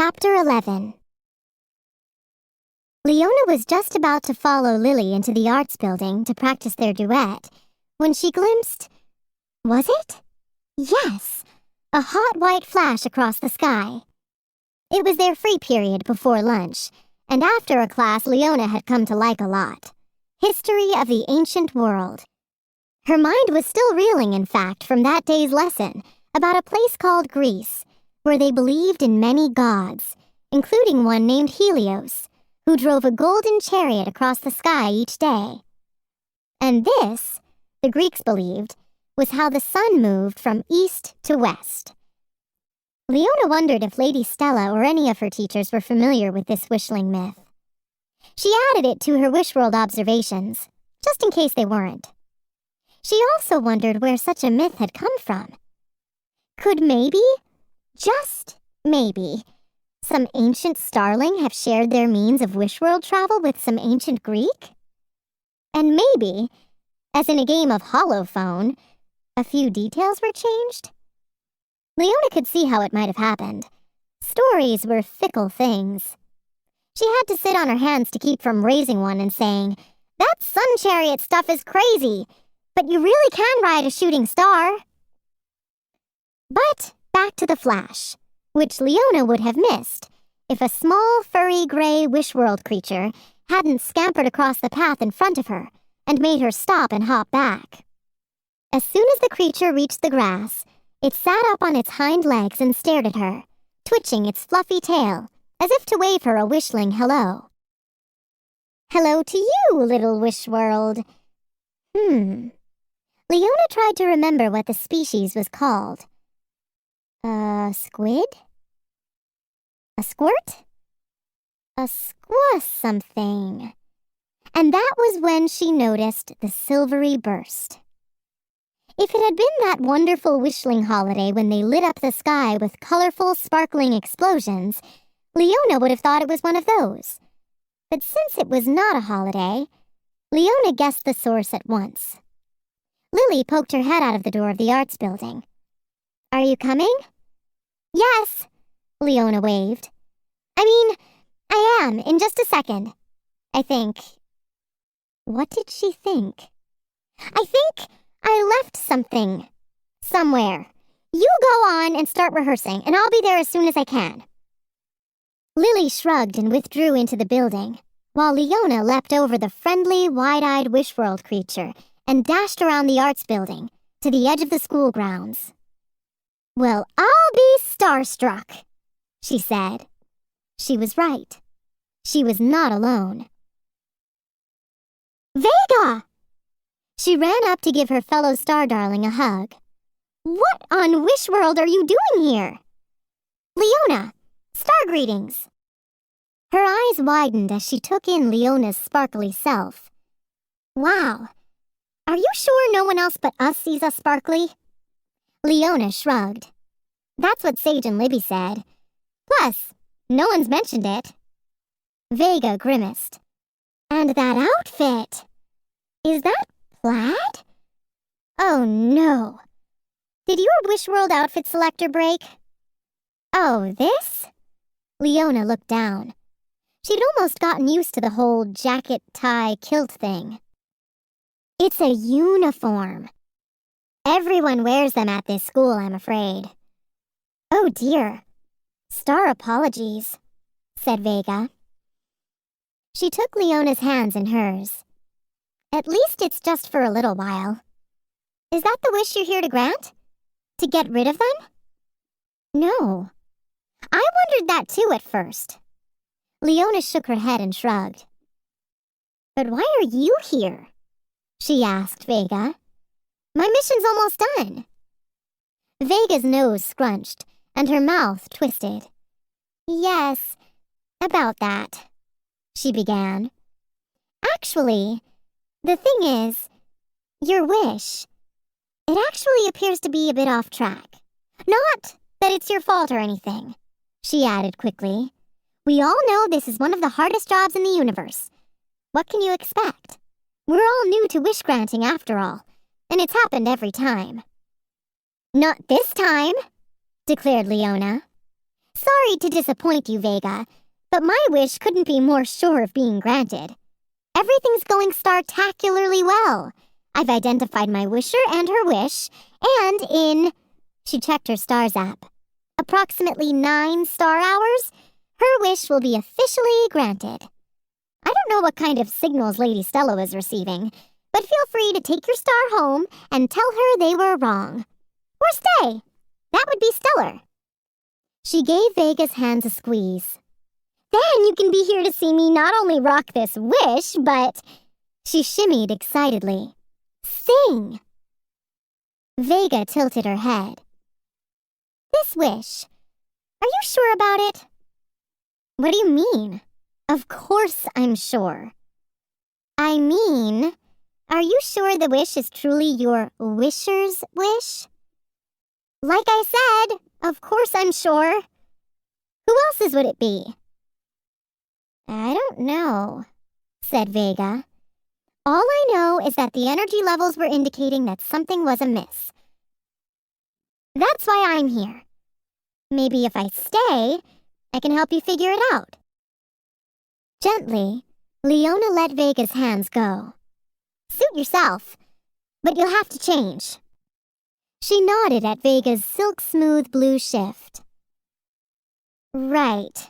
Chapter 11. Leona was just about to follow Lily into the arts building to practice their duet when she glimpsed... Was it? Yes, a hot white flash across the sky. It was their free period before lunch, and after a class Leona had come to like a lot. History of the Ancient World. Her mind was still reeling, in fact, from that day's lesson about a place called Greece, where they believed in many gods, including one named Helios, who drove a golden chariot across the sky each day. And this, the Greeks believed, was how the sun moved from east to west. Leona wondered if Lady Stella or any of her teachers were familiar with this wishling myth. She added it to her Wishworld observations, just in case they weren't. She also wondered where such a myth had come from. Could maybe, just maybe, some ancient starling have shared their means of Wishworld travel with some ancient Greek? And maybe, as in a game of holophone, a few details were changed? Leona could see how it might have happened. Stories were fickle things. She had to sit on her hands to keep from raising one and saying, "That sun chariot stuff is crazy, but you really can ride a shooting star." But back to the flash, which Leona would have missed if a small, furry, gray Wishworld creature hadn't scampered across the path in front of her and made her stop and hop back. As soon as the creature reached the grass, it sat up on its hind legs and stared at her, twitching its fluffy tail, as if to wave her a wishling hello. "Hello to you, little Wishworld." Leona tried to remember what the species was called. A squid? A squirt? A squaw something. And that was when she noticed the silvery burst. If it had been that wonderful wishling holiday when they lit up the sky with colorful, sparkling explosions, Leona would have thought it was one of those. But since it was not a holiday, Leona guessed the source at once. Lily poked her head out of the door of the arts building. "Are you coming?" "Yes," Leona waved. I am, in just a second. I think." What did she think? "I think I left something. Somewhere. You go on and start rehearsing, and I'll be there as soon as I can." Lily shrugged and withdrew into the building, while Leona leapt over the friendly, wide-eyed Wishworld creature and dashed around the arts building to the edge of the school grounds. "Well, I'll be starstruck," she said. She was right. She was not alone. "Vega!" She ran up to give her fellow star darling a hug. "What on Wishworld are you doing here?" "Leona, star greetings." Her eyes widened as she took in Leona's sparkly self. "Wow, are you sure no one else but us sees us sparkly?" Leona shrugged. "That's what Sage and Libby said. Plus, no one's mentioned it." Vega grimaced. "And that outfit! Is that plaid? Oh no. Did your Wishworld outfit selector break?" "Oh, this?" Leona looked down. She'd almost gotten used to the whole jacket, tie, kilt thing. "It's a uniform. Everyone wears them at this school, I'm afraid." "Oh dear. Star apologies," said Vega. She took Leona's hands in hers. "At least it's just for a little while. Is that the wish you're here to grant? To get rid of them?" "No. I wondered that too at first." Leona shook her head and shrugged. "But why are you here?" she asked Vega. "My mission's almost done." Vega's nose scrunched and her mouth twisted. "Yes, about that," she began. "Actually, the thing is, your wish, it actually appears to be a bit off track. Not that it's your fault or anything," she added quickly. "We all know this is one of the hardest jobs in the universe. What can you expect? We're all new to wish granting after all, and it's happened every time." "Not this time," declared Leona. Sorry to disappoint you, Vega, but my wish couldn't be more sure of being granted. Everything's going startacularly well. I've identified my wisher and her wish, and she checked her stars app, approximately 9 star hours, her wish will be officially granted. I don't know what kind of signals Lady Stella was receiving, but feel free to take your star home and tell her they were wrong. Or stay. That would be stellar. She gave Vega's hands a squeeze. Then you can be here to see me not only rock this wish, but... She shimmied excitedly. Sing! Vega tilted her head. This wish. Are you sure about it? What do you mean? Of course I'm sure. I mean, are you sure the wish is truly your wisher's wish? Like I said, of course I'm sure. Who else's would it be? I don't know, said Vega. All I know is that the energy levels were indicating that something was amiss. That's why I'm here. Maybe if I stay, I can help you figure it out. Gently, Leona let Vega's hands go. Suit yourself, but you'll have to change. She nodded at Vega's silk-smooth blue shift. Right.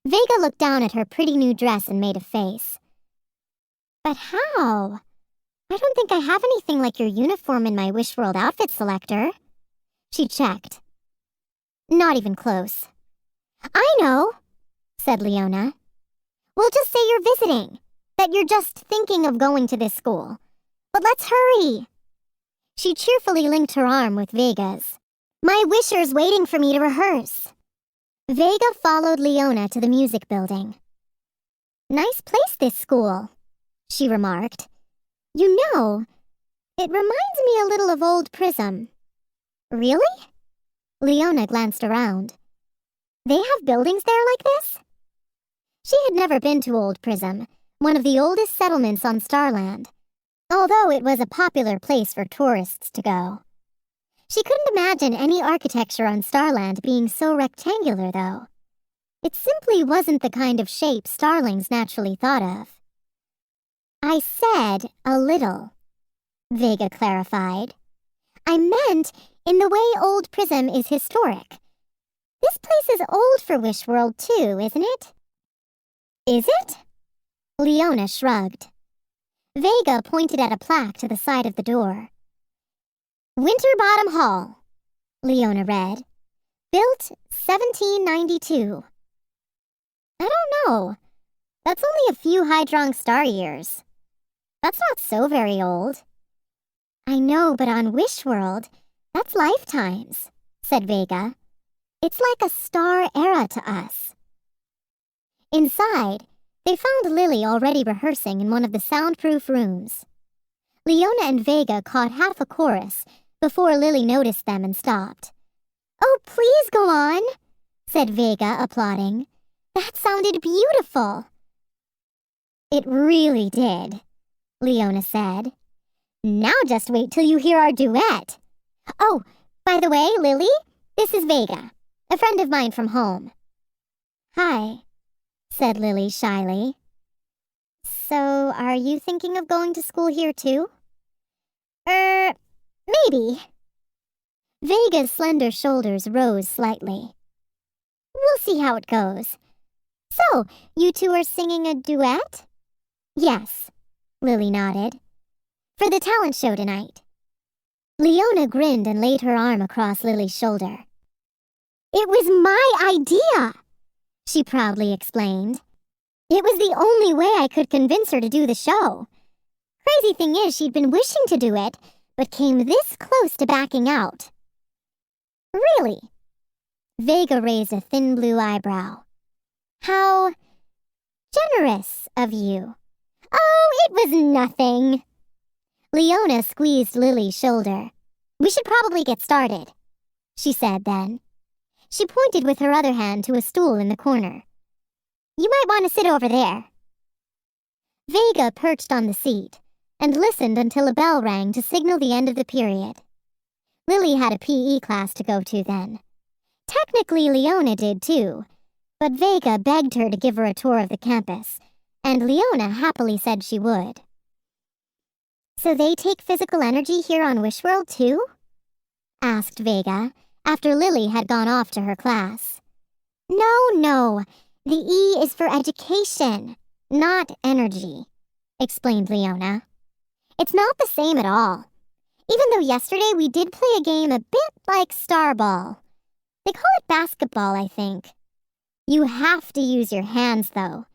Vega looked down at her pretty new dress and made a face. But how? I don't think I have anything like your uniform in my Wish World outfit selector. She checked. Not even close. I know, said Leona. We'll just say you're visiting, that you're just thinking of going to this school. But let's hurry. She cheerfully linked her arm with Vega's. My wisher's waiting for me to rehearse. Vega followed Leona to the music building. Nice place, this school, she remarked. You know, it reminds me a little of Old Prism. Really? Leona glanced around. They have buildings there like this? She had never been to Old Prism, one of the oldest settlements on Starland, although it was a popular place for tourists to go. She couldn't imagine any architecture on Starland being so rectangular, though. It simply wasn't the kind of shape Starlings naturally thought of. I said a little, Vega clarified. I meant in the way Old Prism is historic. This place is old for Wish World, too, isn't it? Is it? Leona shrugged. Vega pointed at a plaque to the side of the door. Winterbottom Hall, Leona read. Built 1792. I don't know. That's only a few Hydrong star years. That's not so very old. I know, but on Wish World, that's lifetimes, said Vega. It's like a star era to us. Inside, they found Lily already rehearsing in one of the soundproof rooms. Leona and Vega caught half a chorus before Lily noticed them and stopped. Oh, please go on, said Vega, applauding. That sounded beautiful. It really did, Leona said. Now just wait till you hear our duet. Oh, by the way, Lily, this is Vega, a friend of mine from home. Hi, said Lily shyly. So, are you thinking of going to school here too? Maybe. Vega's slender shoulders rose slightly. We'll see how it goes. So, you two are singing a duet? Yes, Lily nodded. For the talent show tonight. Leona grinned and laid her arm across Lily's shoulder. It was my idea, she proudly explained. It was the only way I could convince her to do the show. Crazy thing is, she'd been wishing to do it, but came this close to backing out. Really? Vega raised a thin blue eyebrow. How generous of you. Oh, it was nothing. Leona squeezed Lily's shoulder. We should probably get started, she said then. She pointed with her other hand to a stool in the corner. You might want to sit over there. Vega perched on the seat and listened until a bell rang to signal the end of the period. Lily had a PE class to go to then. Technically, Leona did too, but Vega begged her to give her a tour of the campus, and Leona happily said she would. So they take physical energy here on Wishworld too? Asked Vega, after Lily had gone off to her class. No, the E is for education, not energy, explained Leona. It's not the same at all. Even though yesterday we did play a game a bit like Starball. They call it basketball, I think. You have to use your hands, though,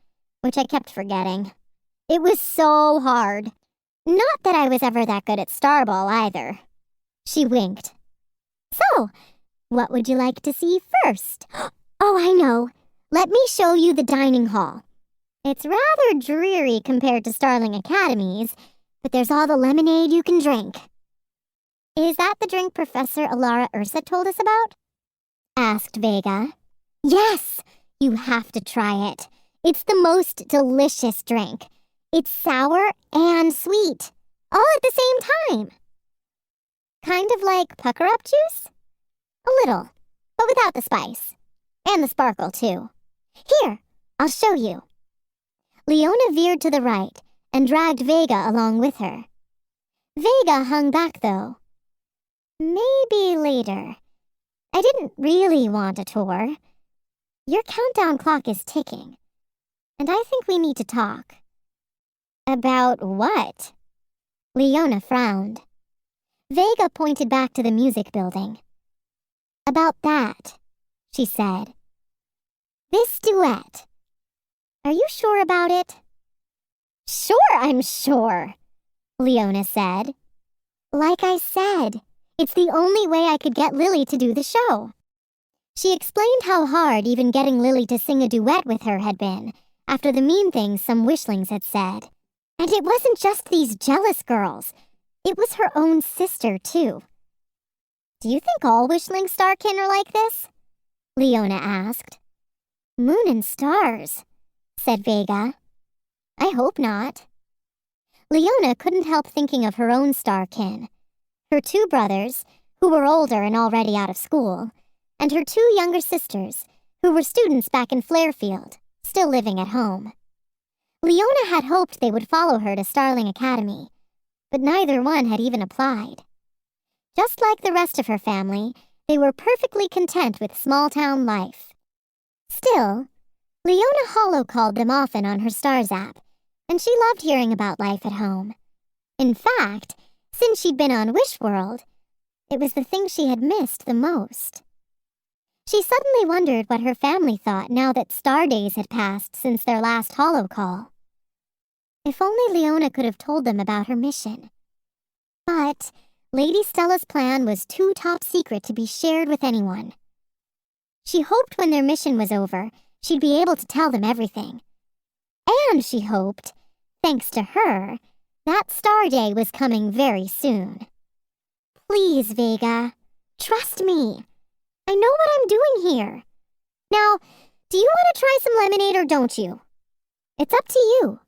which I kept forgetting. It was so hard. Not that I was ever that good at Starball, either. She winked. So, what would you like to see first? Oh, I know. Let me show you the dining hall. It's rather dreary compared to Starling Academies, but there's all the lemonade you can drink. Is that the drink Professor Alara Ursa told us about? Asked Vega. Yes, you have to try it. It's the most delicious drink. It's sour and sweet, all at the same time. Kind of like pucker-up juice? A little, but without the spice. And the sparkle, too. Here, I'll show you. Leona veered to the right and dragged Vega along with her. Vega hung back, though. Maybe later. I didn't really want a tour. Your countdown clock is ticking, and I think we need to talk. About what? Leona frowned. Vega pointed back to the music building. About that, she said. This duet. Are you sure about it? Sure, I'm sure, Leona said. Like I said, it's the only way I could get Lily to do the show. She explained how hard even getting Lily to sing a duet with her had been, after the mean things some wishlings had said. And it wasn't just these jealous girls. It was her own sister, too. Do you think all wishling starkin are like this? Leona asked. Moon and stars, said Vega. I hope not. Leona couldn't help thinking of her own starkin. Her two brothers, who were older and already out of school, and her two younger sisters, who were students back in Flarefield, still living at home. Leona had hoped they would follow her to Starling Academy, but neither one had even applied. Just like the rest of her family, they were perfectly content with small-town life. Still, Leona hollow-called them often on her Stars app, and she loved hearing about life at home. In fact, since she'd been on Wishworld, it was the thing she had missed the most. She suddenly wondered what her family thought now that Star Days had passed since their last hollow call. If only Leona could have told them about her mission. But Lady Stella's plan was too top secret to be shared with anyone. She hoped when their mission was over, she'd be able to tell them everything. And she hoped, thanks to her, that Star Day was coming very soon. Please, Vega, trust me. I know what I'm doing here. Now, do you want to try some lemonade or don't you? It's up to you.